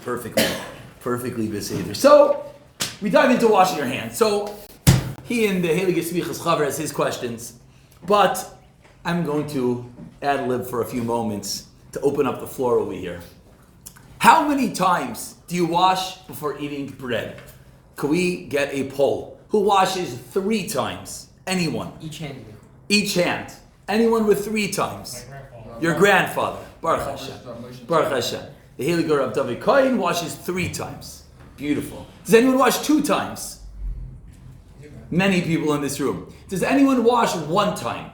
perfectly beseder. So we dive into washing your hands. So he in the Heilige Smichas Chaver has his questions, but I'm going to ad-lib for a few moments to open up the floor over here. How many times do you wash before eating bread? Can we get a poll? Who washes 3 times? Anyone? Each hand. Anyone with 3 times? Your grandfather. Baruch Hashem. Baruch Hashem. The Heilige Rav David Kohen washes 3 times. Beautiful. Does anyone wash 2 times? Many people in this room. Does anyone wash 1 time?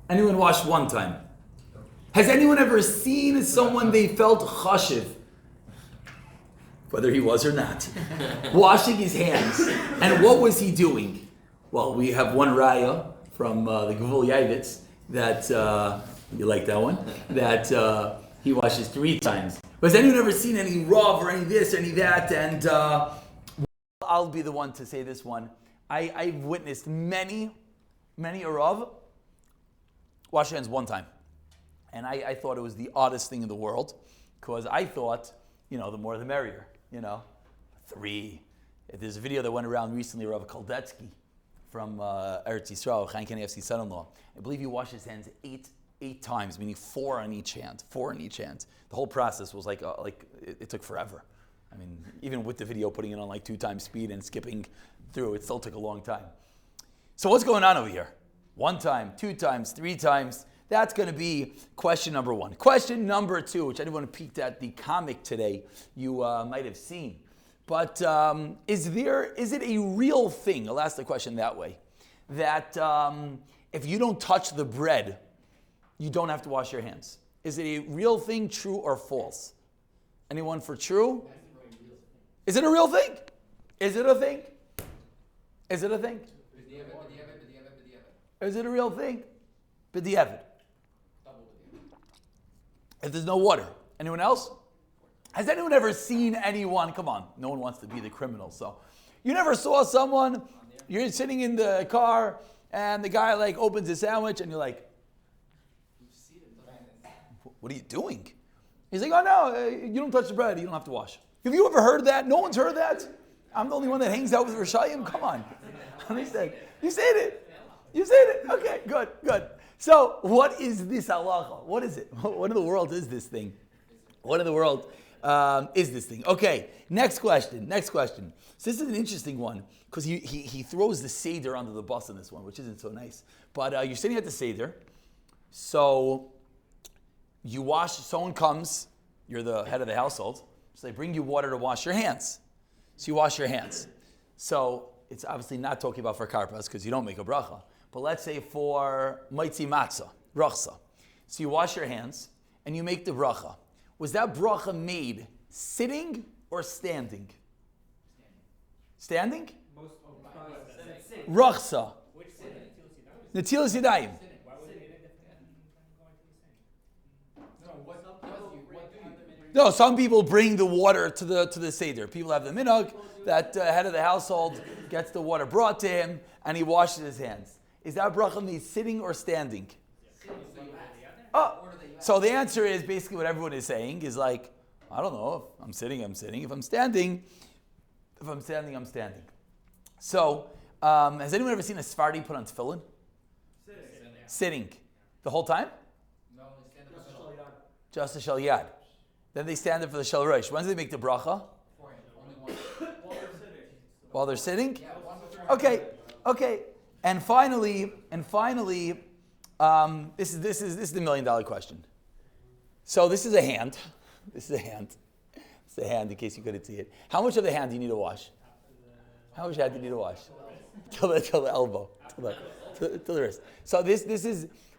Anyone wash 1 time? Has anyone ever seen someone they felt chashiv, whether he was or not, washing his hands? And what was he doing? Well, we have one raya from the Gvul Yavitz that, you like that one? That he washes 3 times. But has anyone ever seen any Rav or any this or any that? And I'll be the one to say this one. I've witnessed many a Rav wash hands 1 time. And I thought it was the oddest thing in the world, because I thought, the more the merrier, 3. There's a video that went around recently, Rav Kaldetsky from Eretz Yisrael, Chaim Kanievsky's son-in-law. I believe he washed his hands 8 times, meaning 4 on each hand. 4 on each hand. The whole process was like it took forever. I mean, even with the video putting it on like 2 times speed and skipping through, it still took a long time. So what's going on over here? 1 time, 2 times, 3 times. That's going to be question number 1. Question number 2, which anyone who peeked at the comic today, you might have seen. But is it a real thing? I'll ask the question that way. That if you don't touch the bread, you don't have to wash your hands. Is it a real thing, true or false? Anyone for true? Is it a real thing? Is it a thing? Is it a thing? Is it a real thing? B'diavad. If there's no water. Anyone else? Has anyone ever seen anyone, come on, no one wants to be the criminal, so. You never saw someone, you're sitting in the car, and the guy opens a sandwich, and you're like, what are you doing? He's like, oh no, you don't touch the bread, you don't have to wash. Have you ever heard that? No one's heard that? I'm the only one that hangs out with Rishayim? Come on. You said it. You said it. Okay, good. So, what is this halacha? What is it? What in the world is this thing? What in the world is this thing? Okay, next question. So this is an interesting one, because he throws the Seder under the bus in this one, which isn't so nice. But you're sitting at the Seder, so you wash, someone comes, you're the head of the household, so they bring you water to wash your hands. So you wash your hands. So it's obviously not talking about for karpas, because you don't make a bracha. But let's say for maitzi matzah, rachsa. So you wash your hands and you make the bracha. Was that bracha made sitting or standing? Standing? Rachsa. Netilas Yadaim. No, some people bring the water to the Seder. People have the minhag that head of the household gets the water brought to him and he washes his hands. Is that bracha made sitting or standing? So the answer is basically what everyone is saying is I don't know. If I'm sitting, I'm sitting. If I'm standing, I'm standing. So, has anyone ever seen a Sephardi put on tefillin? Sitting. The whole time? No, they stand up. Just the shel yad. Then they stand up for the shel rosh. When do they make the bracha? While they're sitting? Okay. And finally, this is the $1 million question. So this is a hand. It's a hand in case you couldn't see it. How much of the hand do you need to wash? How much hand do you need to wash? Till the elbow, till the wrist. So this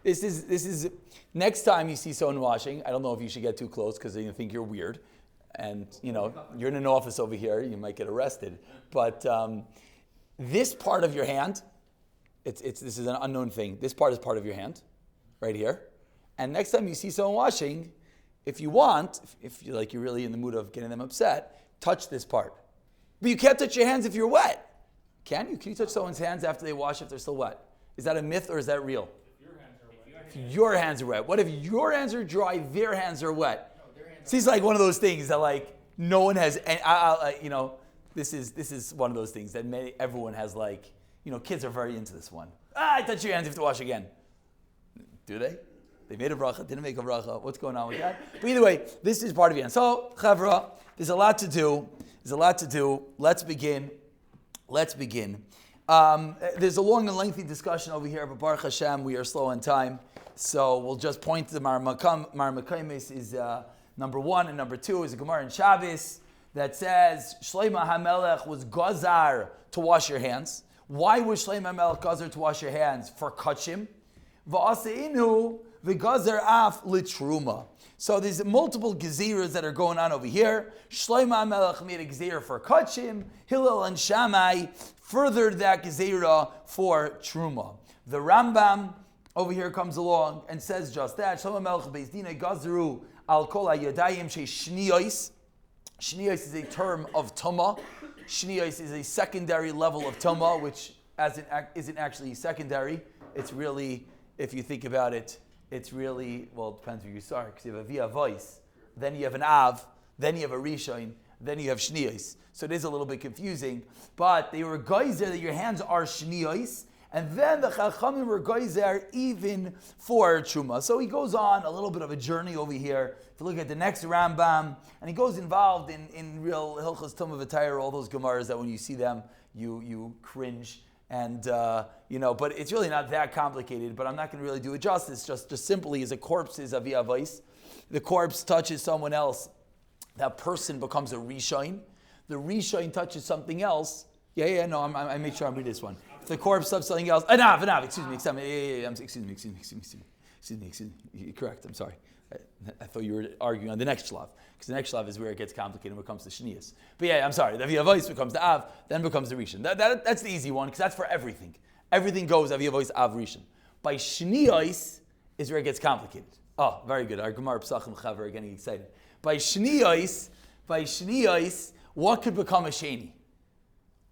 is next time you see someone washing. I don't know if you should get too close because you think you're weird, and you're in an office over here. You might get arrested. But this part of your hand. This is an unknown thing. This part is part of your hand, right here. And next time you see someone washing, if you want, if you're really in the mood of getting them upset, touch this part. But you can't touch your hands if you're wet. Can you? Can you touch someone's hands after they wash if they're still wet? Is that a myth or is that real? If your hands are wet. What if your hands are dry, their hands are wet? Seems like one of those things that no one has, and this is one of those things that everyone has kids are very into this one. I touch your hands, you have to wash again. Do they? They made a bracha, didn't make a bracha. What's going on with that? But either way, this is part of it. So, Chavra, there's a lot to do. Let's begin. There's a long and lengthy discussion over here, but Baruch Hashem, we are slow on time. So we'll just point to the Marmakaimis is number 1, and number 2 is a Gemara in Shabbos that says Shlomo HaMelech was gazar to wash your hands. Why was Shlomo HaMelech gazar to wash your hands? For kachim. V'aseinu v'gazar af litruma. So there's multiple geziras that are going on over here. Shlomo HaMelech made a gezira for kachim. Hillel and Shammai furthered that gezira for truma. The Rambam over here comes along and says just that. Shlomo HaMelech Beis Dina gazaru al kol hayadayim she shniyos. Shniyos is a term of tumah. Shniyos is a secondary level of tumah, which isn't actually secondary. It's really, if you think about it, it's really, well, it depends who you start, because you have a via voice, then you have an av, then you have a rishon, then you have shniyos. So it is a little bit confusing, but they were geyser that your hands are shniyos, and then the Chachamim were geyser even for Truma. So he goes on a little bit of a journey over here. If you look at the next Rambam, and he goes involved in real Hilchos Tumah V'Tayr, all those Gemaras that when you see them, you cringe. And, but it's really not that complicated, but I'm not going to really do it justice. Just simply as a corpse is avia vice. The corpse touches someone else, that person becomes a rishain. The rishain touches something else. I made sure I read this one. If the corpse touches something else, excuse me, you're correct, I'm sorry. I thought you were arguing on the next shlav, because the next shlav is where it gets complicated when it comes to shniyas. But I'm sorry, the avia voice becomes the av, then becomes the rishon. That's the easy one, because that's for everything. Everything goes avia voice, av, rishon. By shniyos is where it gets complicated. Oh, very good. Our Gemara Pesachim Chaver are getting excited. By shniyos, what could become a sheni?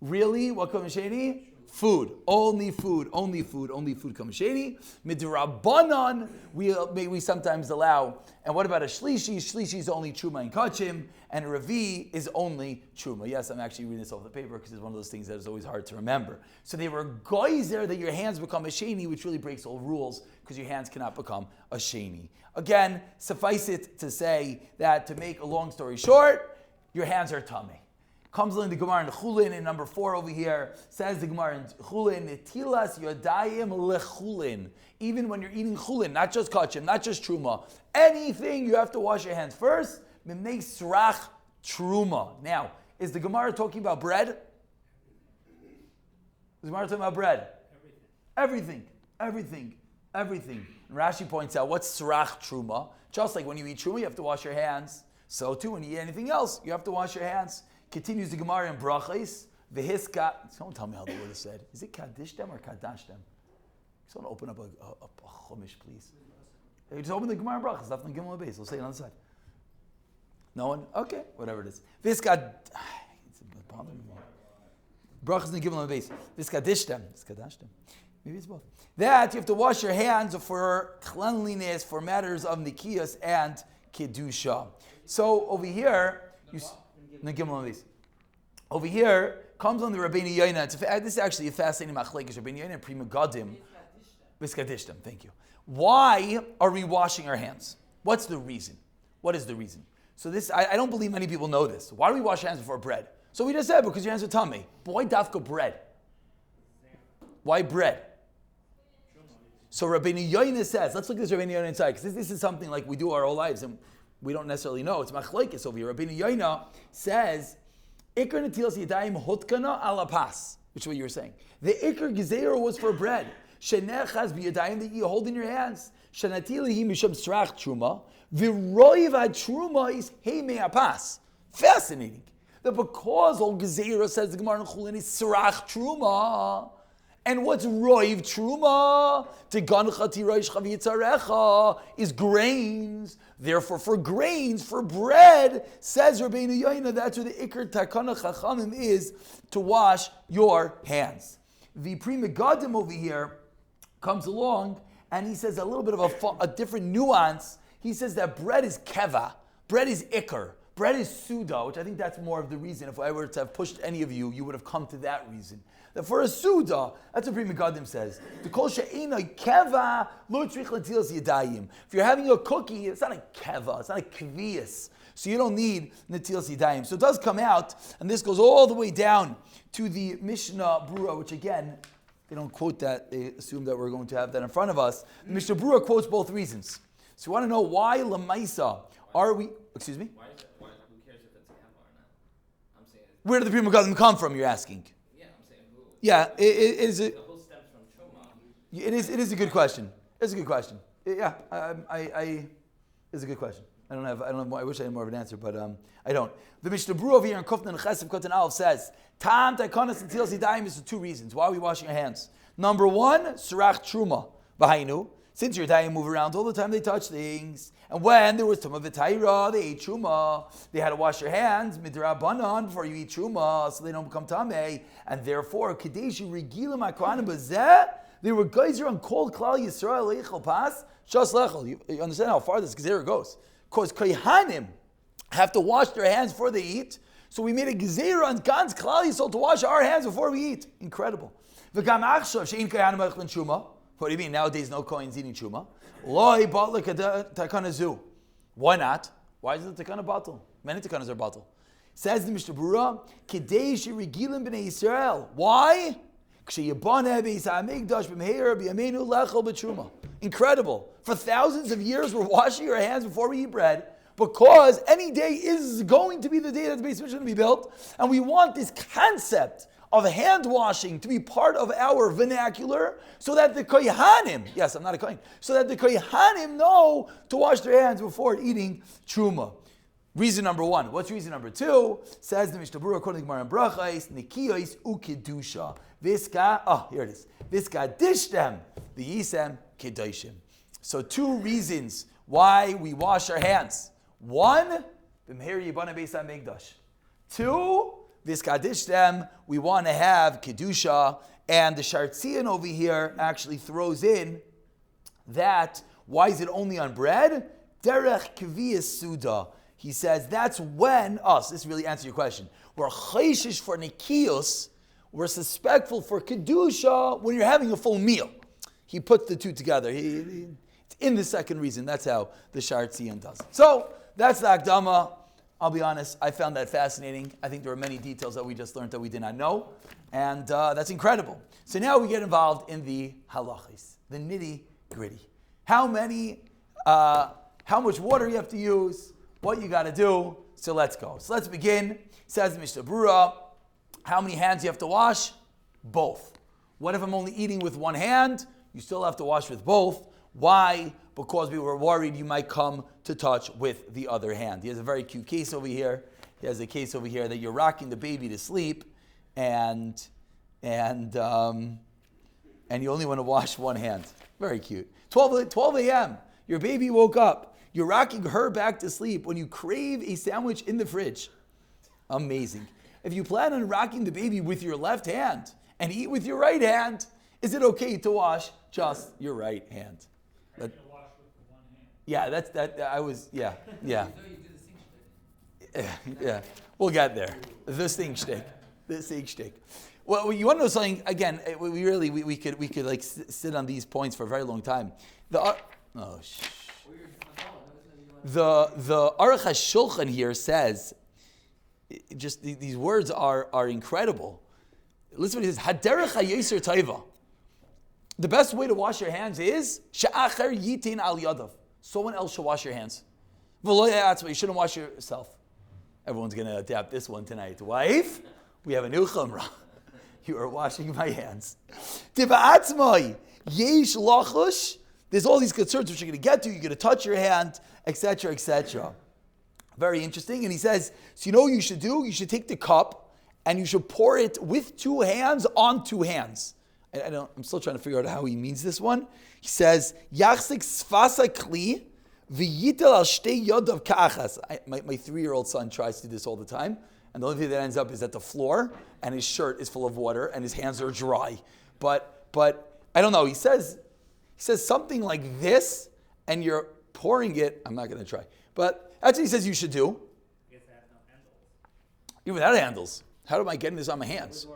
Really? What comes a sheni? Food. Only food comes sheni. Midrabanan, we sometimes allow. And what about a shlishi? Shlishi is only truma and kachim, and a revi is only truma. Yes, I'm actually reading this off the paper because it's one of those things that is always hard to remember. So they were geyser that your hands become a sheni, which really breaks all rules because your hands cannot become a sheni. Again, suffice it to say that to make a long story short, your hands are tummy. Comes in the Gemara in Chulin in number 4 over here. Says the Gemara in Chulin, Netilas Yadaim lechulin. Even when you're eating chulin, not just kachim, not just truma, anything you have to wash your hands first. Mimnei srach truma. Now, is the Gemara talking about bread? Is the Gemara talking about bread? Everything. And Rashi points out, what's srach truma? Just like when you eat truma, you have to wash your hands. So too, when you eat anything else, you have to wash your hands. Continues the Gemara in Brachos. V'hiska. Someone tell me how the word is said. Is it kadishtem or kadashtem? Someone open up a chumash, please. Hey, just open the Gemara in Brachos. Daf Gimel Beis. We'll say it on the side. No one? Okay, whatever it is. V'hiska. It's bothering me. Brachos and Gimel Beis. V'hiskadishtem. V'hiskadashtem. Maybe it's both. That you have to wash your hands for cleanliness, for matters of nikiyas and kedusha. So over here, over here comes on the Rabbeinu Yoina. This is actually a fascinating machlekes. Rabbeinu Yoina and Pri Megadim. V'skadishtem. Thank you. Why are we washing our hands? What's the reason? What is the reason? So this, I don't believe many people know this. Why do we wash hands before bread? So we just said because your hands are tummy. But why dafka bread? Why bread? So Rabbeinu Yoina says, let's look at this Rabbeinu Yoina inside, because this is something like we do our whole lives, and we don't necessarily know. It's machlekes over here. Rabbeinu Yoina says, Ikar Netilas Yadaim hutkana ala pas, which is what you were saying. The Ikar Gezeira was for bread. Shenechaz b'yadayim, that you hold in your hands. Shenatilihi misham srach truma. V'roiv truma is heimei apas. Fascinating. That because all Gezeira, says the Gemara in Chulin, is srach truma. And what's roiv truma? Tegancha tirosh chavitzarecha is grains. Therefore, for grains, for bread, says Rabbeinu Yoina, that's where the ikar takana chachamim is to wash your hands. The Pri Megadim over here comes along and he says a little bit of a different nuance. He says that bread is keva, bread is ikar. bread is Suda, which I think that's more of the reason. If I were to have pushed any of you, you would have come to that reason. That for a Suda, that's what Pri Megadim says. If you're having a cookie, it's not a keva, it's not a kvias. So you don't need Netilas Yadaim. So it does come out, and this goes all the way down to the Mishnah Brura, which again, they don't quote that, they assume that we're going to have that in front of us. The Mishnah Brura quotes both reasons. So you want to know why Lamaisa are we, excuse me? Why, who cares if it's a keva or not? I'm saying. Where do the Pri Megadim come from, you're asking? Yeah, I'm saying who. Yeah, it is a... The whole stems from Choma. It is a good question. It's a good question. Yeah, it's a good question. I wish I had more of an answer, but I don't. The Mishnah Brura over here in Kufnan Chesed Kotan Aleph says, Tam Taikonas and Netilas Yadaim is for two reasons. Why are we washing our hands? Number one, Surach Truma. V'hainu. Since your Yadayim move around all the time, they touch things. And when there was Tumah V'Taira, they ate Truma. They had to wash their hands, Midrabanan, before you eat Truma, so they don't become Tameh. And therefore, Kadeshu Regilim HaKohanim Bazeh, they were geyser on cold Klal Yisrael Leichel Pas, Shas Lechel. You understand how far this Gezerah goes? Because Kohanim have to wash their hands before they eat. So we made a Gezerah on Gans Klal Yisrael to wash our hands before we eat. Incredible. V'gam achshav she'in Kohanim Eichlin Truma. What do you mean? Nowadays, no Kohen's eating Truma. Loi batla takana zu. Why not? Why is it takana batal? Many takanas are batal. Says the Mishnah Brura, Kedei she'regilim b'nei Yisrael. Why? Incredible. For thousands of years, we're washing our hands before we eat bread because any day is going to be the day that the Beis Mikdash is going to be built, and we want this concept of hand washing to be part of our vernacular so that the Kohanim, yes, I'm not a Kohen, so that the Kohanim know to wash their hands before eating Truma. Reason number one. What's reason number two? Says the Mishnah Brura according to Gemara and Brachos, Nikiyos ukedusha. Here it is. Viska dishtem, the yisem kedoshim. So two reasons why we wash our hands. One, b'mehir yibana beis hamikdash. Two, viska dishtem, we want to have kedusha, and the Shartzian over here actually throws in that. Why is it only on bread? Derech kviyas suda. He says that's when us. This really answers your question. We're chayshish for nikiyos. We're suspectful for kedusha when you're having a full meal. He puts the two together. It's in the second reason. That's how the Shartzian does it. So that's the Akdama. I'll be honest. I found that fascinating. I think there are many details that we just learned that we did not know, and that's incredible. So now we get involved in the halachis, the nitty gritty. How much water you have to use, what you got to do. So let's go. So let's begin. Says the Mishnah Brura, how many hands you have to wash? Both. What if I'm only eating with one hand? You still have to wash with both. Why? Because we were worried you might come to touch with the other hand. He has a very cute case over here. He has a case over here that you're rocking the baby to sleep, and you only want to wash one hand. Very cute. 12 a.m. Your baby woke up. You're rocking her back to sleep when you crave a sandwich in the fridge. Amazing. If you plan on rocking the baby with your left hand and eat with your right hand, is it okay to wash just your right hand? Yeah, yeah. Yeah. We'll get there. The sing shtick. Well, you want to know something? Again, we could like sit on these points for a very long time. The Aruch HaShulchan here says, just these words are incredible. Listen what he says. Haderech hayoser taiva. The best way to wash your hands is she'acher yitin al yadav. Someone else should wash your hands. You shouldn't wash yourself. Everyone's going to adapt this one tonight. Wife, we have a new chumrah. You are washing my hands. Yesh lachush. There's all these concerns which you're going to get to. You're going to touch your hand, etc., etc. Very interesting. And he says, so you know what you should do? You should take the cup and you should pour it with two hands on two hands. I'm still trying to figure out how he means this one. He says, Yachsik sfasa kli v'yitel al shtei yodav ka'achas. My 3-year-old son tries to do this all the time. And the only thing that ends up is at the floor and his shirt is full of water and his hands are dry. But I don't know. He says something like this and you're pouring it. I'm not going to try. But that's what he says you should do. Even without handles. How am I getting this on my hands?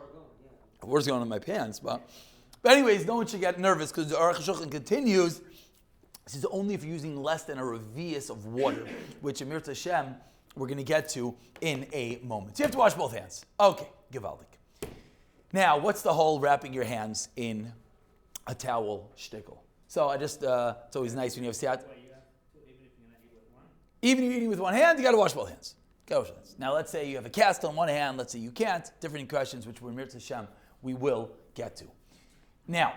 Water's going on my pants, but anyways, no one should get nervous because the Aruch HaShulchan continues. This is only if you're using less than a revius of water, which in Mirz Hashem we're going to get to in a moment. So you have to wash both hands. Okay, Givaldik. Now, what's the whole wrapping your hands in a towel shtickle? So I just, it's always nice when you have siyat. Even if you're eating with one hand, you got to wash both hands. Now, let's say you have a cast on one hand. Let's say you can't. Different questions, which we're in Mirz Hashem, we will get to. Now,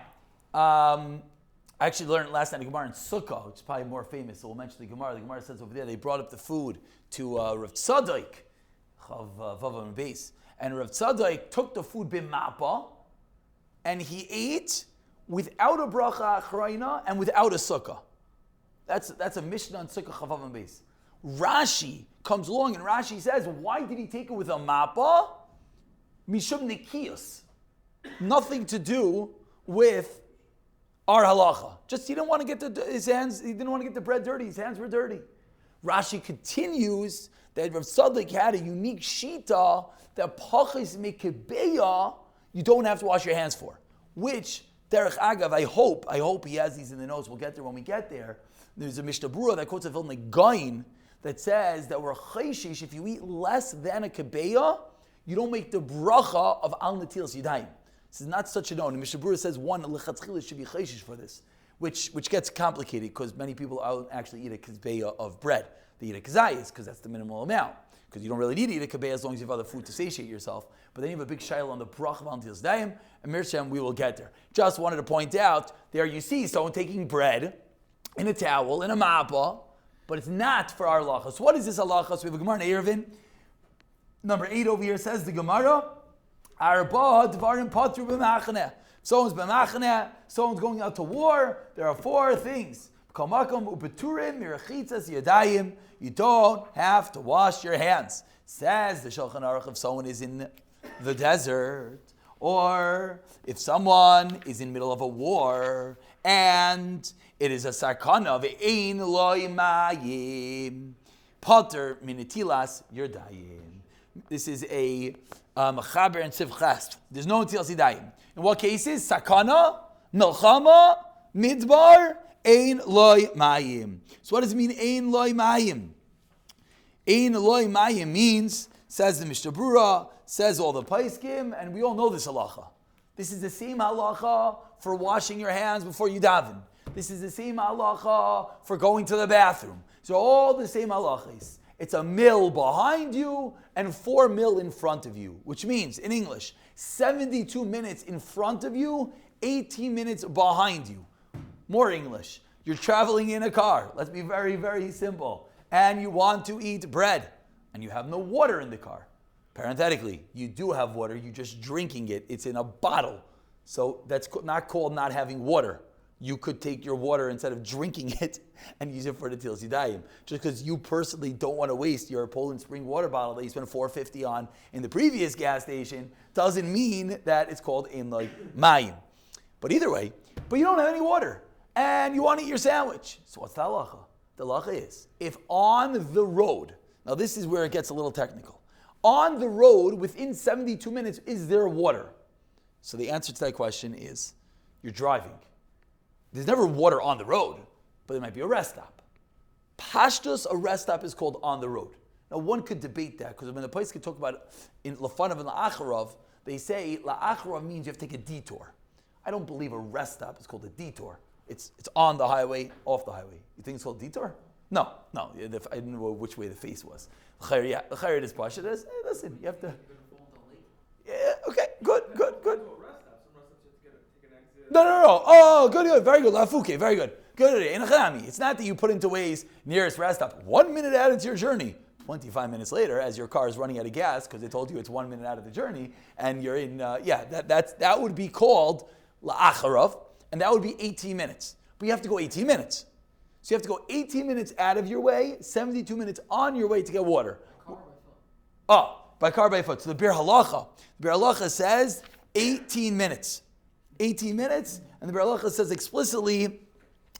I actually learned last night a Gemara in Sukkah, which is probably more famous, so we'll mention the Gemara. The Gemara says over there, they brought up the food to Rav Tzadok, of Vavam and Beis. And Rav Tzadok took the food b'mapa, and he ate without a bracha achrayna and without a sukkah. That's a Mishnah on Sukkah Chavav and Beis. Rashi comes along and Rashi says, why did he take it with a mappa? Mishum nekiyos. Nothing to do with our halacha. Just he didn't want to get his hands, he didn't want to get the bread dirty, his hands were dirty. Rashi continues that Rav Tzadok had a unique shita that pachis mekebeya, you don't have to wash your hands for. Which, derech agav, I hope he has these in the notes, we'll get there when we get there. There's a Mishnah Berurah that quotes a Vilna Gaon that says that we're chayshish, if you eat less than a kebeya, you don't make the bracha of al Netilas Yadaim. This is not such a known. The Mishnah Berurah says one lechatchila should be chayshish for this, which gets complicated because many people don't actually eat a kebeya of bread. They eat a kazayas because that's the minimal amount. Because you don't really need to eat a kebeya as long as you have other food to satiate yourself. But then you have a big shayla on the bracha of al Netilas Yadaim, and Mirz Hashem, we will get there. Just wanted to point out, there you see someone taking bread in a towel, in a mappa, but it's not for our halacha. So what is this halacha? So we have a Gemara in Eruvin. Number 8 over here says the Gemara, Arba dvarim patru b'machaneh. Someone's b'machaneh, someone's going out to war. There are 4 things. Kamakom upeturim mirachitzas yadayim. You don't have to wash your hands. Says the Shulchan Aruch, if someone is in the desert, or if someone is in the middle of a war, and it is a sakana of ein loy mayim, pater min netilas yadaim. This is a mechaber and sivchas. There's no netilas yadaim. In what cases? Sakana, milchama, midbar, ein loy mayim. So what does it mean, ein loy mayim? Ein loy mayim means, says the Mishnah Berurah, says all the Paiskim, and we all know this halacha. This is the same halacha for washing your hands before you daven. This is the same halacha for going to the bathroom. So all the same halachas. It's a mil behind you and 4 mil in front of you, which means, in English, 72 minutes in front of you, 18 minutes behind you. More English. You're traveling in a car. Let's be very, very simple. And you want to eat bread, and you have no water in the car. Parenthetically, you do have water, you're just drinking it. It's in a bottle. So that's not called not having water. You could take your water instead of drinking it and use it for the Netilas Yadaim. Just because you personally don't want to waste your Poland Spring water bottle that you spent $4.50 on in the previous gas station doesn't mean that it's called Ein Loy Mayim. But either way, but you don't have any water and you want to eat your sandwich. So what's the halacha? The halacha is, if on the road, now this is where it gets a little technical. On the road, within 72 minutes, is there water? So the answer to that question is, you're driving. There's never water on the road, but there might be a rest stop. Pashtus, a rest stop is called on the road. Now one could debate that, because when the place could talk about in Lafanav and La'acharav, they say La'acharav means you have to take a detour. I don't believe a rest stop is called a detour. It's on the highway, off the highway. You think it's called detour? No. I didn't know which way the face was. The chayr is pasha. Listen, you have to. Yeah. Okay. Good. No. Oh, good. Very good. Lafuke. Very good. Good. It's not that you put into Waze nearest rest stop. 1 minute out into your journey. 25 minutes later, as your car is running out of gas because they told you it's 1 minute out of the journey, and you're in. That would be called la'acharav, and that would be 18 minutes. But you have to go 18 minutes. So you have to go 18 minutes out of your way, 72 minutes on your way to get water. By car, by foot. So the Bir Halacha says 18 minutes. 18 minutes, and the Bir Halacha says explicitly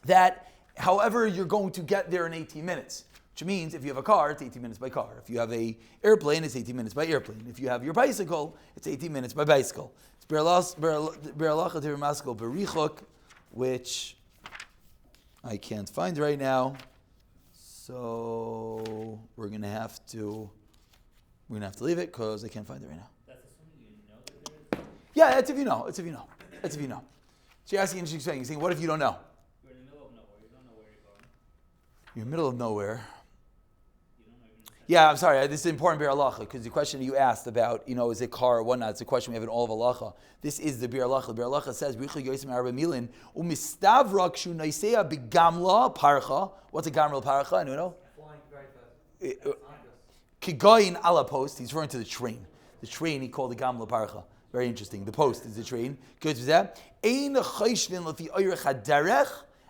that however you're going to get there in 18 minutes. Which means if you have a car, it's 18 minutes by car. If you have a airplane, it's 18 minutes by airplane. If you have your bicycle, it's 18 minutes by bicycle. It's Beralacha Tiramaskal Berichuk, which I can't find right now. So we're gonna have to leave it because I can't find it right now. That's assuming you know that there is. Yeah, that's if you know. That's if you know. So you're asking an interesting thing. You're saying, what if you don't know? You're in the middle of nowhere. You don't know where you're going. You're in the middle of nowhere. You don't know you're going to. Yeah, I'm sorry. This is important Bir Halacha because the question you asked about, is it car or whatnot? It's a question we have in all of Halacha. This is the Bir Halacha. The Bir Halacha says, what's a gamla parcha? Anyone know? Flying very fast. Kigoyin ala post. He's referring to the train. The train he called the gamla parcha. Very interesting. The post is the train. Good with that. Ein chayshvin lefi oyrech haderech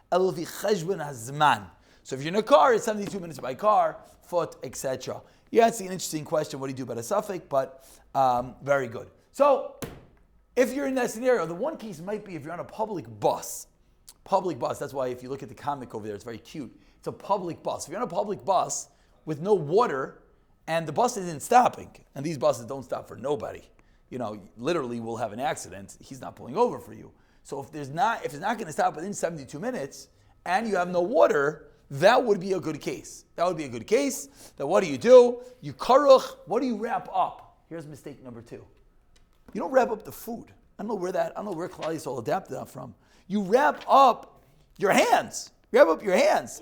el lefi cheshbon hazman. So if you're in a car, it's 72 minutes by car, foot, etc. Yeah, it's an interesting question. What do you do about a suffix? But very good. So if you're in that scenario, the one case might be if you're on a public bus. Public bus. That's why if you look at the comic over there, it's very cute. It's a public bus. If you're on a public bus with no water and the bus isn't stopping, and these buses don't stop for nobody, literally will have an accident. He's not pulling over for you. So if it's not going to stop within 72 minutes and you have no water, that would be a good case. That would be a good case. Then what do? You karuch. What do you wrap up? Here's mistake number 2. You don't wrap up the food. I don't know where Klal Yisrael adapted that from. You wrap up your hands. Wrap up your hands.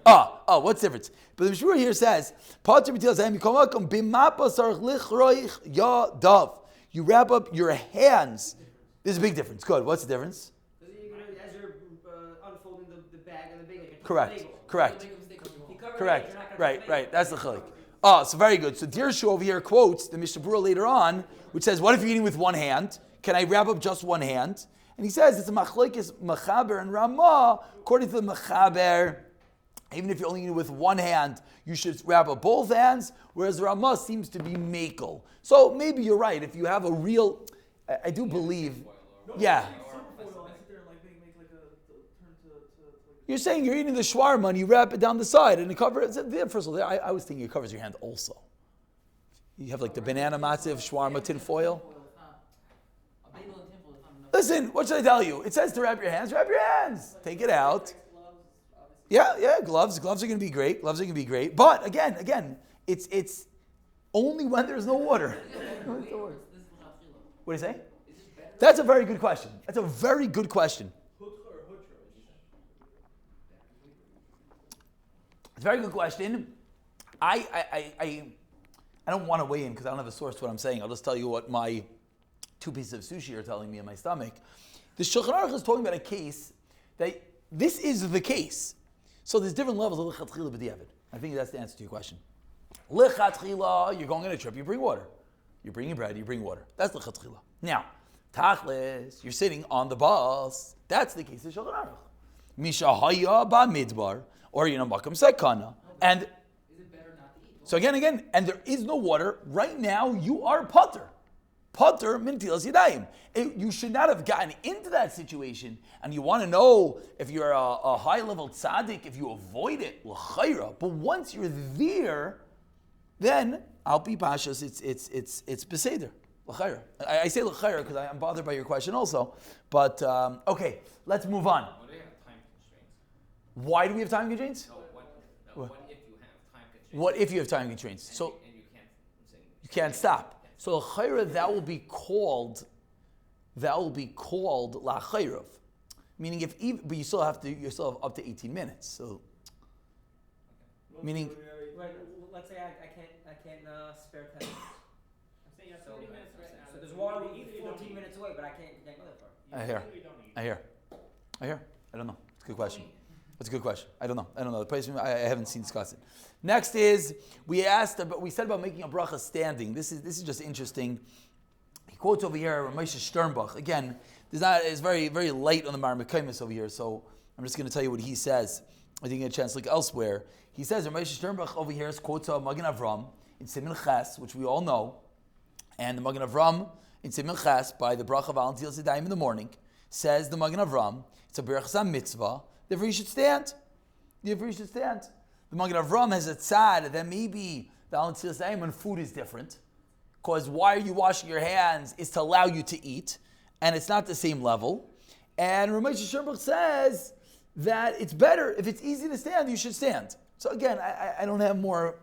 What's the difference? But the Mishmur here says, you wrap up your hands. There's a big difference. Good. What's the difference? As you're unfolding the bag and the big, Correct. Correct. Right. That's the chalik. So very good. So Dirshu over here quotes the Mishnah Berurah later on, which says, what if you're eating with one hand? Can I wrap up just one hand? And he says it's a machlokes Mechaber and Ramah. According to the Mechaber, even if you're only eating with one hand, you should wrap up both hands, whereas Ramah seems to be makel. So maybe you're right. If you have a real, I do believe, yeah. You're saying you're eating the shawarma and you wrap it down the side and it covers. First of all, I was thinking it covers your hand also. You have like the banana matzah of shawarma tin foil. Listen, what should I tell you? It says to wrap your hands. Wrap your hands. Take it out. Yeah, gloves. Gloves are going to be great. But again, it's only when there's no water. What do you say? That's a very good question. It's a very good question. I don't want to weigh in because I don't have a source to what I'm saying. I'll just tell you what my 2 pieces of sushi are telling me in my stomach. The Shulchan Aruch is talking about a case that this is the case. So there's different levels of lechatchila b'diavad. I think that's the answer to your question. Lechatchila, you're going on a trip, you bring water. You're bringing bread, you bring water. That's lechatchila. Now, tachlis, you're sitting on the bus. That's the case of Shulchan Aruch. Misha haya ba midbar, or makam sekana. And Is it better not to eat? so again, and there is no water. Right now, you are patur. Patur min Netilas Yadaim. You should not have gotten into that situation, and you want to know if you're a high-level tzaddik, if you avoid it, l'chayra. But once you're there, then al pi pashas, it's beseder, l'chayra. I say l'chayra because I'm bothered by your question also. But okay, let's move on. What do you have time constraints? Why do we have time constraints? What if you have time constraints? What if you have time constraints? And So you can't, I'm saying, you can't stop. So l'chayra, that will be called la'chayrav. Meaning but you still have up to 18 minutes. So meaning Right. Let's say I can't spare 10 minutes. I'm saying you have So, 30 minutes right now. so there's water 14 minutes away, but I can't go that far. I hear. I don't know. It's a good question. That's a good question. I don't know. The place I haven't seen discussed it. Next is we said about making a bracha standing. This is just interesting. He quotes over here Moshe Sternbach. Again, it's very very light on the Marmekaimis over here. So I'm just going to tell you what he says. I didn't get a chance to look elsewhere. He says Moshe Sternbach over here quotes Magen Avram in Siman Ches, which we all know, and the Magen Avram in Siman Ches by the bracha of Al Netilas Yadaim in the morning says the Magen Avram it's a berachas mitzvah. Therefore, you should stand. The Magen Avram has a tzad that maybe the Al Netilas Yadaim when food is different. Because why are you washing your hands is to allow you to eat, and it's not the same level. And Ramesh Sherbach says that it's better, if it's easy to stand, you should stand. So again, I don't have more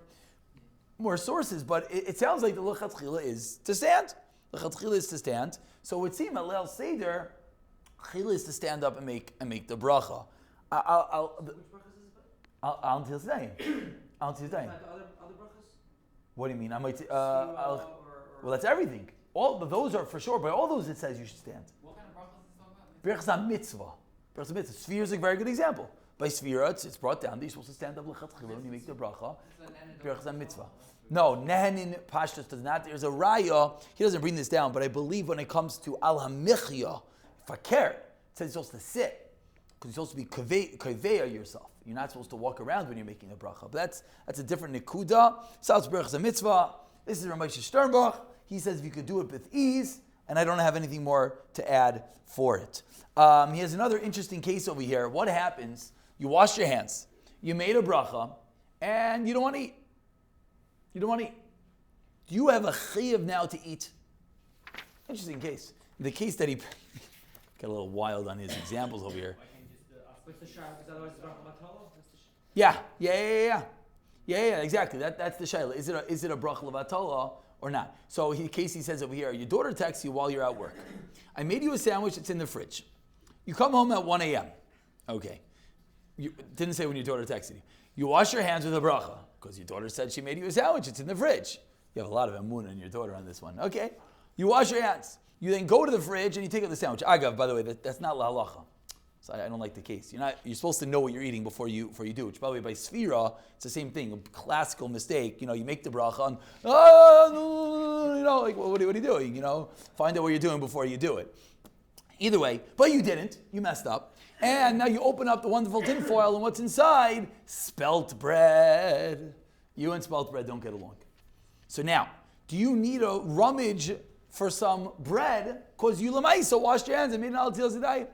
sources, but it sounds like the lechatchila is to stand. Lechatchila is to stand. So it would seem at Leil Seder, chila is to stand up and make the bracha. Which brachas is it? Al Netilas Yadaim. Al Netilas Yadaim. Like other brachas? What do you mean? I might. Well, That's everything. All of those are for sure. By all those, it says you should stand. What kind of brachas is it Birchas talking about? mitzvah. Birchas mitzvah. Sphere is a very good example. By Sphira, it's brought down that you're supposed to stand up lechatchila when you make the bracha. Birchas mitzvah. No, Nehenin Pashtus does not. There's a raya. He doesn't bring this down, but I believe when it comes to Al Hamichya, Fakir, it says you're supposed to sit because you're supposed to be kaveya yourself. You're not supposed to walk around when you're making a bracha. But that's a different nekuda. South Birchas mitzvah. This is Ramesh Sternbach. He says if you could do it with ease, and I don't have anything more to add for it. He has another interesting case over here. What happens? You wash your hands, you made a bracha, and you don't want to eat. You don't want to eat. Do you have a chiyuv now to eat? Interesting case. The case that he got a little wild on his examples over here. Why can't you just ask What's the shah? Because otherwise it's bracha batala. That's the Yeah, exactly. That's the shayla. Is it a bracha levatala or not? So Casey says over here, your daughter texts you while you're at work. I made you a sandwich, it's in the fridge. You come home at 1 a.m. Okay. You didn't say when your daughter texted you. You wash your hands with a bracha, because your daughter said she made you a sandwich, it's in the fridge. You have a lot of emunah in your daughter on this one. Okay. You wash your hands. You then go to the fridge and you take out the sandwich. Agav, by the way, that's not la halacha. So I don't like the case. You're supposed to know what you're eating before you do. Which, by the way, by Sphira, it's the same thing. A classical mistake. You make the bracha and what are you doing? Find out what you're doing before you do it. Either way, but you didn't. You messed up, and now you open up the wonderful tin foil, and what's inside? Spelt bread. You and spelt bread don't get along. So now, do you need a rummage for some bread? Because you lemaisa washed your hands and made an al Netilas Yadaim.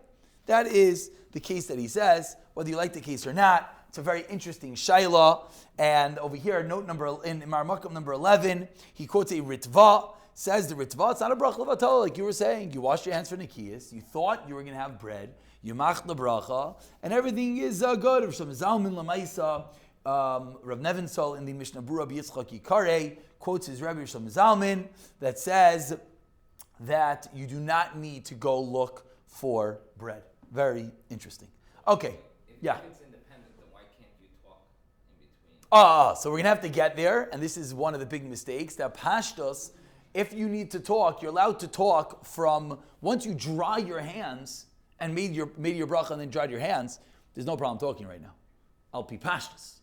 That is the case that he says, whether you like the case or not. It's a very interesting shayla. And over here, in Marmakam number 11, he quotes a Ritva. Says the Ritva, it's not a bracha levatala, like you were saying. You washed your hands for Nikiyas. You thought you were going to have bread. You mach the bracha. And everything is good. Rav Zalman Lamaisa, Rav Nevensol in the Mishnah Bura B'Yitzchak Yikareh quotes his Rabbi Rav Zalman that says that you do not need to go look for bread. Very interesting. Okay, yeah. If it's independent, then why can't you talk in between? So we're going to have to get there, and this is one of the big mistakes, that pashtos, if you need to talk, you're allowed to talk from, once you dry your hands, and made your bracha and then dried your hands, there's no problem talking right now. I'll be pashtos.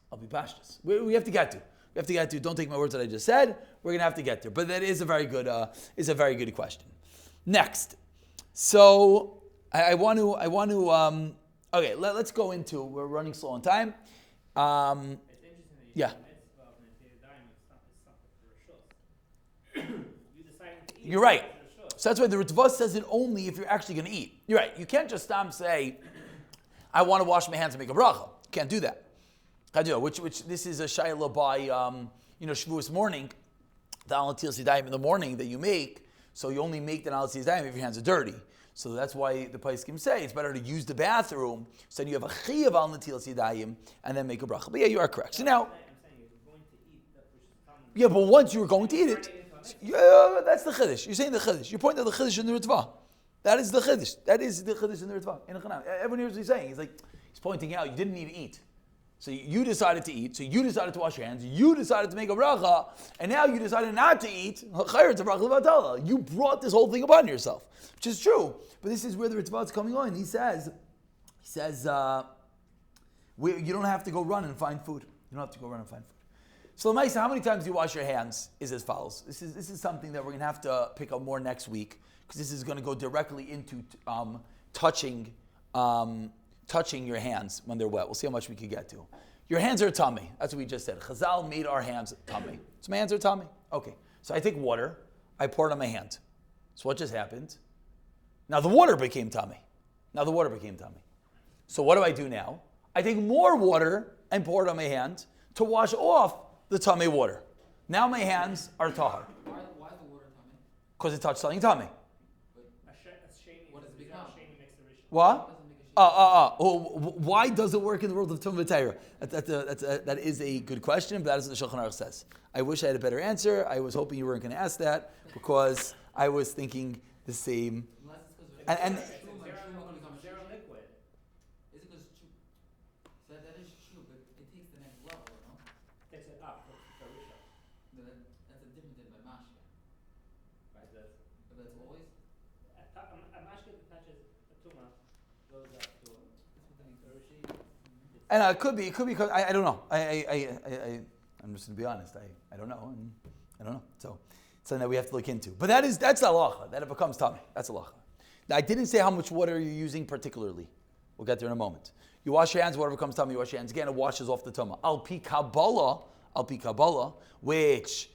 We have to get to. Don't take my words that I just said. We're going to have to get there. But that is a very good question. Next. So, I want to. Okay, let's go into. We're running slow on time. It's interesting that you Yeah. said mitzvah of Netilas Yadaim, it's not for you deciding to eat. You're right. it's for reshus. So that's why the Ritva says it only if you're actually going to eat. You're right. You can't just stop and say, I want to wash my hands and make a bracha. You can't do that. Which this is a shayla by Shavuos morning, the Al Netilas Yadaim in the morning that you make. So you only make the Al Netilas Yadaim if your hands are dirty. So that's why the Paiskim say it's better to use the bathroom, so then you have a chiyuv Al Netilas Yadaim, and then make a bracha. But yeah, you are correct. So now, I'm saying if you're going to eat that which is common. yeah, but once you were going to eat it, yeah, that's the chiddush. You're saying the chiddush. You point out the chiddush in the Ritva. That is the chiddush. That is the chiddush in the Ritva. Everyone hears what he's saying. He's pointing out you didn't need to eat. So you decided to eat, so you decided to wash your hands, you decided to make a bracha, and now you decided not to eat. It's a bracha levatala. You brought this whole thing upon yourself, which is true. But this is where the Ritva is coming on. He says, you don't have to go run and find food. You don't have to go run and find food. So Lamaisa, how many times do you wash your hands is as follows. This is something that we're going to have to pick up more next week, because this is going to go directly into touching your hands when they're wet. We'll see how much we can get to. Your hands are tummy. That's what we just said. Chazal made our hands tummy. So my hands are tummy. Okay. So I take water. I pour it on my hand. So what just happened? Now the water became tummy. So what do I do now? I take more water and pour it on my hand. to wash off the tamei water. Now my hands are tahar Why is the water tummy? because it touched something tamei. What does it become? What? Why does it work in the world of Tum V'Tayra? That is a good question, but that is what the Shulchan Aruch says. I wish I had a better answer. I was hoping you weren't going to ask that because I was thinking the same. Unless it's because And Zero liquid. Is it because so that is true, but it takes the next level, no? Takes it up. It's No, that's a different than by mashka. Right, that's But that's always. a mashka that touches a tumah goes up to And it could be because I don't know. I'm just going to be honest. I don't know. And I don't know. So it's something that we have to look into. But that's halacha. That it becomes tummy. That's halacha. Now I didn't say how much water you're using particularly. We'll get there in a moment. You wash your hands, water becomes tummy. You wash your hands again, it washes off the tumah. Al pi Kabbalah, which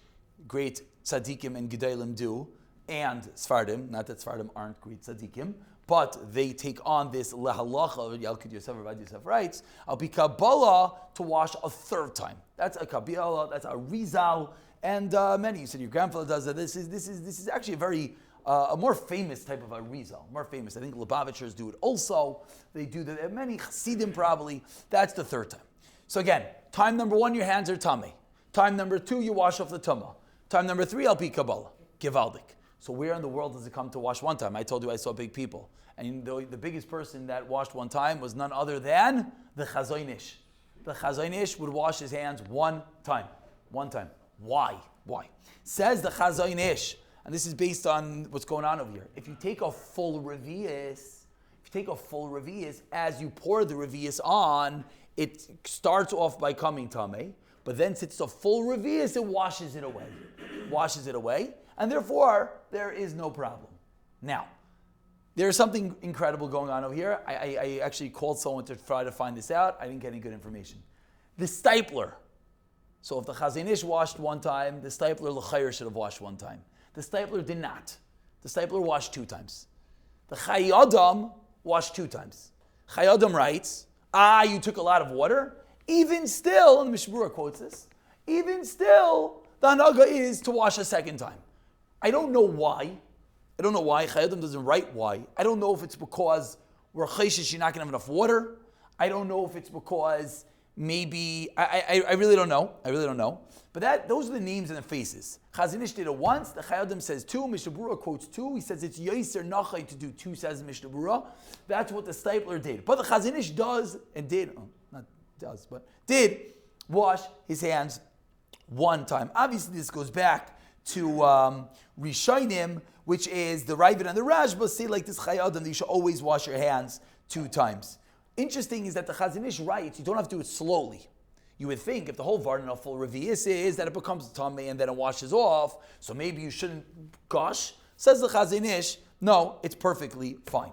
great tzaddikim and gedalim do, and Sfardim. Not that Sfardim aren't great tzaddikim, but they take on this lehalacha. Yalkid Yosef Rabbi Yosef writes, Al pi Kabbalah to wash a third time. That's a Kabbalah. That's a Rizal, and many. You said your grandfather does that. This is actually a very a more famous type of a Rizal. More famous. I think Lubavitchers do it also. They do that. Many Chassidim probably. That's the third time. So again, time number 1, your hands are tummy. Time number 2, you wash off the tumah. Time number 3, Al pi Kabbalah. Givaldik. So where in the world does it come to wash one time? I told you I saw big people. And the biggest person that washed one time was none other than the Chazon Ish. The Chazon Ish would wash his hands one time. One time. Why? Says the Chazon Ish, and this is based on what's going on over here. If you take a full revius, as you pour the revius on, it starts off by coming tamei, but then since it's a full revius, it washes it away. And therefore, there is no problem. Now, there's something incredible going on over here. I actually called someone to try to find this out. I didn't get any good information. The stipler. So if the Chazon Ish washed one time, the stipler l'chayr should have washed one time. The stipler did not. The stipler washed 2 times. The Chai Adam washed 2 times. Chai Adam writes, you took a lot of water. Even still, and the Mishmura quotes this, even still, the hanaga is to wash a second time. I don't know why. Chai Adam doesn't write why. I don't know if it's because we're chayshish, you're not going to have enough water. I don't know if it's because maybe, I really don't know. But those are the names and the faces. Chazon Ish did it once. The Chai Adam says 2. Mishnah Berurah quotes 2. He says it's Yoser Nachai to do 2, says Mishnah Berurah. That's what the stipler did. But the Chazon Ish did wash his hands one time. Obviously, this goes back to Rishonim, which is the Ravid and the Rashba say like this Chai Adam, that you should always wash your hands 2 times. Interesting is that the Chazon Ish writes, you don't have to do it slowly. You would think if the whole Vardan of full Revi'is is that it becomes tummy and then it washes off, so maybe you shouldn't gush. Says the Chazon Ish, no, it's perfectly fine.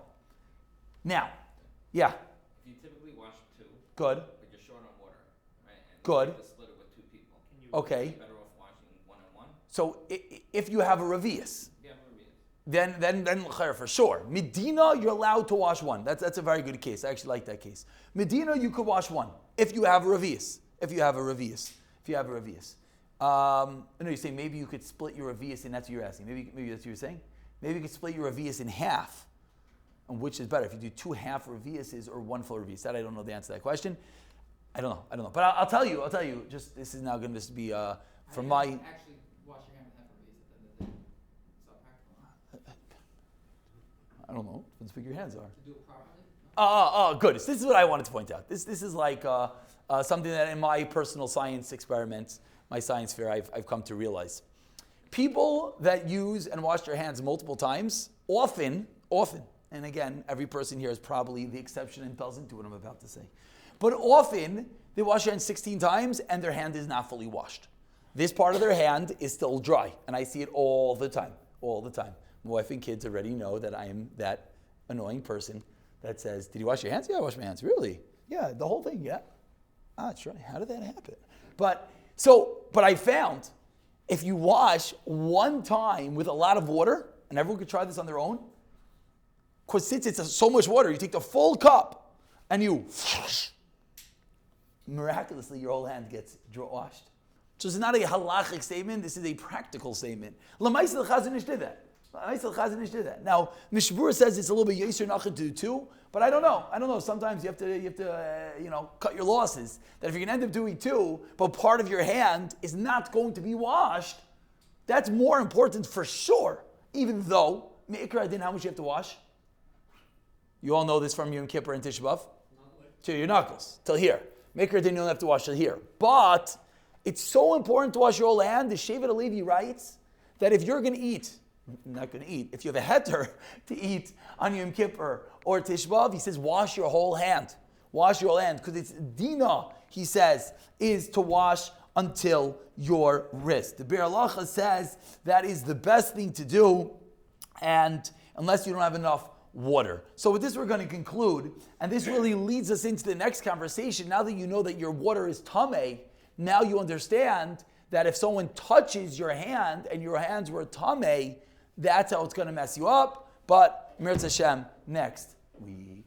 Now, yeah. If you typically wash 2, Good. but you're short on water, right? And Good. you have to split it with 2 people. Okay. You're better off washing 1 and 1. So if you have a Revi'is, Yeah, I'm then l'chayr for sure. Medina, you're allowed to wash 1. That's a very good case. I actually like that case. Medina, you could wash 1 if you have a revius. No, you're saying maybe you could split your revius, and that's what you're asking. Maybe that's what you're saying. Maybe you could split your revius in half. And which is better, if you do 2 half reviuses or 1 full revius? That I don't know the answer to that question. I don't know. But I'll tell you. Just this is now going to be from my. Actually, wash your hand with half revius at the end of the day. It's not practical. I don't know. Depends how big your hands are. To do it properly? Good. This is what I wanted to point out. This is like something that in my personal science experiments, my science fair, I've come to realize. People that use and wash their hands multiple times, often, and again, every person here is probably the exception and doesn't do what I'm about to say. But often, they wash their hands 16 times and their hand is not fully washed. This part of their hand is still dry, and I see it all the time. My wife and kids already know that I am that annoying person that says, did you wash your hands? Yeah, I washed my hands. Really? Yeah, the whole thing, yeah. That's right. How did that happen? But I found if you wash 1 time with a lot of water, and everyone could try this on their own, because since it's so much water, you take the full cup and you miraculously your whole hand gets washed. So it's not a halachic statement, this is a practical statement. L'maisel Chazon Ish did that. Now, Mishmur says it's a little bit Yisr Nachad to do too, but I don't know. Sometimes you have to cut your losses. That if you're going to end up doing two, but part of your hand is not going to be washed, that's more important for sure. Even though, Me'ikra Adin, how much you have to wash? You all know this from Yom Kippur and Tisha B'Av? To your knuckles, till here. Me'ikra Adin, you don't have to wash till here. But it's so important to wash your whole hand. The Shevet Alevi writes that if you're going to eat, if you have a heter to eat on Yom Kippur or Tisha B'Av, he says wash your whole hand. Wash your whole hand, because it's dina, he says, is to wash until your wrist. The Be'er Halacha says that is the best thing to do, and unless you don't have enough water. So with this we're going to conclude, and this really leads us into the next conversation. Now that you know that your water is tameh, now you understand that if someone touches your hand and your hands were tameh, that's how it's going to mess you up. But Mirz Hashem, next week.